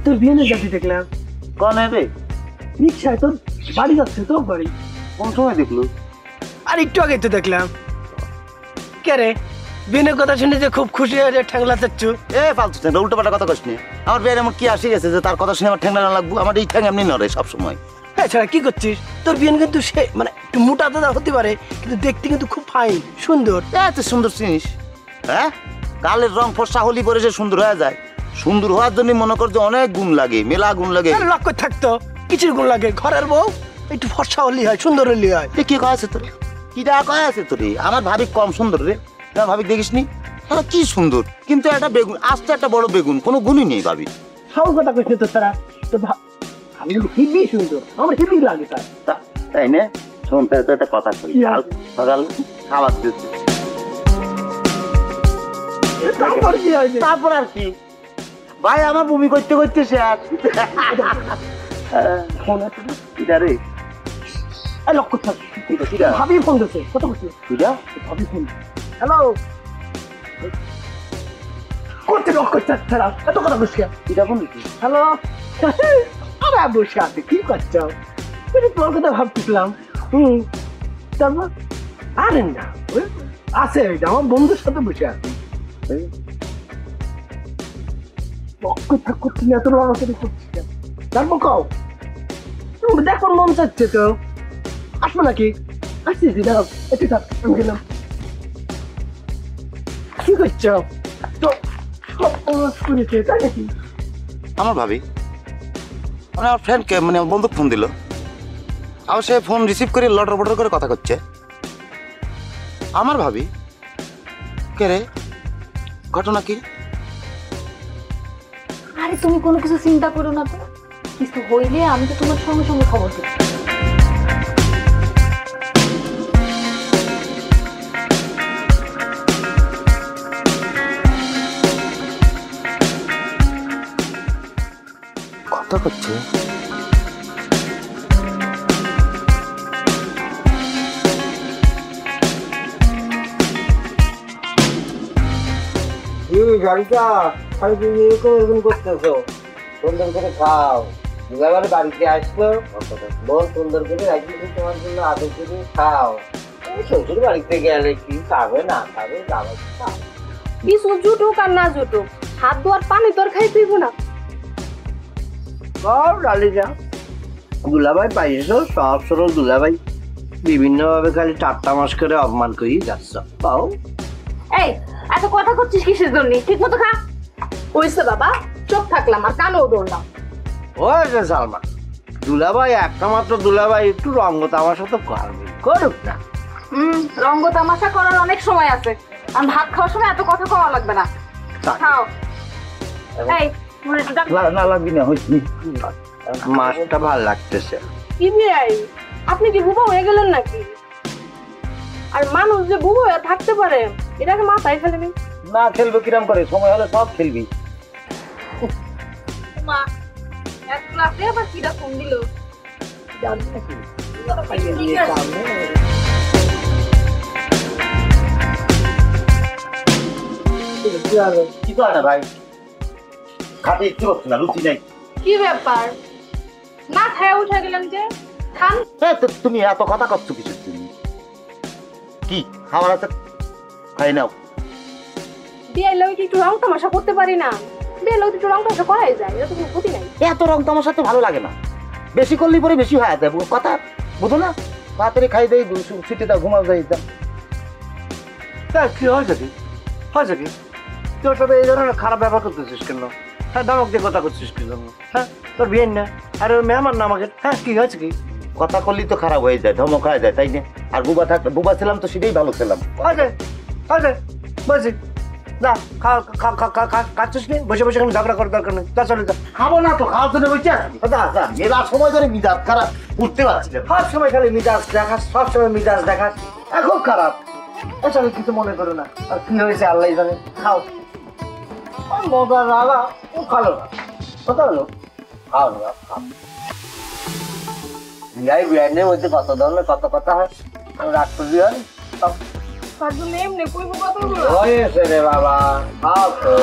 তোর বিয়ে নিয়ে যাচ্ছি দেখলাম। কোন রে? রিক্সায় তোর বাড়ি যাচ্ছে তো বাড়ি। কোন সময় দেখলো? আর একটু আগে তো দেখলাম। কে রে? বিয়ের কথা শুনে যে খুব খুশি হয়ে যে ঠ্যাংলা চাচ্ছু। এ ফালতু ঠ্যাংরা, উল্টো পাল্টা কথা কস নি। আমার বিয়ের এমন কি আসে গেছে যে তার কথা শুনে আমার ঠ্যাংরা না লাগবো? আমার এই ঠ্যাং এমনি নড়ে সবসময়। হ্যাঁ ছাড়া কি করছিস? তোর বিয়ে কিন্তু সে মানে একটু মোটা দাদা হতে পারে, কিন্তু দেখতে কিন্তু খুব ফাইন সুন্দর। এত সুন্দর জিনিস, হ্যাঁ? গালের রং ফর্সা হলি পরে যে সুন্দর হয়ে যায়। সুন্দর হওয়ার জন্য মনে কর যে অনেক গুণ লাগে, মেলা গুণ লাগে। লক্ষ্য থাকতো কিছুর গুণ লাগে। ঘরের বউ একটু ফর্সা হলি হয়, সুন্দর হলি হয়। কি কয় আছে তোর? কিটা কয় আছে তোর? আমার ভাবি কম সুন্দর রে। আমার ভাবি দেখিস নি? হ্যাঁ কি সুন্দর, কিন্তু একটা বেগুন, আস্তে একটা বড় বেগুন, কোনো গুণই নেই ভাবি। সব কথা কইছে তো তারা। তো আমি হেবি সুন্দর, আমার হেবি লাগে তার। তাই না? শুনতে তো একটা কথা কই, সকাল খাবার দিচ্ছে। তারপর আর কি ভাই, আমার বমি করতে করতে শেষ। রে লক্ষ্য থাক, ভাবি ফোন দিচ্ছে। কত করছি ভাবি ফোন। হ্যালো করতে লক্ষ্য থাক ছাড়া এত কথা বসে হ্যালো। আরে বসে আছে কি করছো? তোর কথা ভাবতেছিলাম। তারপর আরে না আছে আমার বন্ধুর সাথে বসে আছি। লক্ষ্য থাক করছি না, তোর আমার সাথে করছিস। তারপর কও দেখো মন চাচ্ছে তো আসবো নাকি? আসছি দাঁড়াও একটু থাক, আমি গেলাম। কি করছো? তো সব করেছে তাই নাকি? আমার ভাবি মানে আমার ফ্রেন্ডকে, মানে আমার বন্ধু ফোন দিল, আর সে ফোন রিসিভ করে লটর বটর করে কথা করছে। আমার ভাবি কে রে? ঘটনা কি? আরে তুমি কোনো কিছু চিন্তা করো না তো, কিছু হইলে আমি তো তোমার সঙ্গে সঙ্গে খবর দেব। কথা করছে গাড়িটা এরকম করতেছো, সুন্দর করে খাও। দুলাবার বাড়িতে আসলো, বোন সুন্দর করে রাখি তোমার জন্য আদর করে খাও। শ্বশুর বাড়িতে গেলে কি খাবে না খাবে, কিছু জুটুক আর না জুটুক, হাত ধোয়ার পানি তোর খাই তুইব না। সব ডালিটা দুলাভাই পাইছো, সব সরল দুলাভাই বিভিন্ন ভাবে খালি টাট্টা মাস করে অপমান করি যাচ্ছ। পাও এই এত কথা করছিস কিসের জন্য? ঠিক মতো খা। হইছে বাবা, চোখ থাকলাম আর কানও দৌড়লাম। ওই যে সালমা, দুলাভাই একটা মাত্র দুলাভাই, একটু রঙ্গ তামাশা তো করবে, করুক না। রঙ্গ তামাশা করার অনেক সময় আছে, আর ভাত খাওয়ার সময় এত কথা কওয়া লাগবে না। খাও। এই না লাগবি না, হইছি মাছটা ভাল লাগতেছে। কি বিয়াই, আপনি কি বুবা হয়ে গেলেন নাকি? আর মানুষ যে বুবা হয়ে থাকতে পারে এটাকে মাথায় ফেলেনি। না খেলবো কিরাম করে, সময় হলে সব খেলবি। মা এক ক্লাসে আবার কিরা ফোন দিল? কি করে না ভাই, খাতে একটু হচ্ছে না, রুচি নাই। কি ব্যাপার, না খায় উঠে গেলেন যে? খান। তুমি এত কথা করছো কিছু? তুমি কি খাবার আছে, খাই নাও। বিয়ে লোক একটু রং তামাশা করতে পারি না? বিয়ে লোক একটু রং তামাশা করাই যায়, এটা তো কোনো ক্ষতি নাই। এত রং তামাশা তো ভালো লাগে না, বেশি করলে পরে বেশি হয়ে যায় কথা, বুঝো না? তাড়াতাড়ি খাই দেয়, ছুটি দাও, ঘুমাও যাই। কি হয়েছে কি? হয়েছে কি? তোর সাথে এই ধরনের খারাপ ব্যবহার করতেছিস কেন? হ্যাঁ, ধমক দিয়ে কথা করছিস কি জন্য? হ্যাঁ, তোর বিয়ে না, আর ওই মেহমান না আমাকে। হ্যাঁ, কি হয়েছে কি? কথা করলেই তো খারাপ হয়ে যায়, ধমক হয়ে যায়, তাই না? আর বুবা ছিলাম তো সেটাই ভালো ছিলাম। বলছি না, খাচ্ছিস নি, বসে বসে ঝগড়া করার দরকার নেই। তা চলে যা। খাবো না তো, খাওয়ার জন্য বলছি। মেলা সময় ধরে মিজাজ খারাপ, উঠতে পারছি না। সব সময় খালি মিজাজ দেখাস, সব সময় মিজাজ দেখাস, এখন খারাপ। আসলে কিছু মনে করো না। আর কি হয়েছে আল্লাহ জানে। খাও, মজা লাগা ও ভালো না, কথা হলো খাও না, খাও। বিরিয়ানির মধ্যে কত ধরনের কত কথা হয়, রাগ করবি হয় সব। এমনি কইব কতগুলো হয়েছে রে বাবা, খাও তো।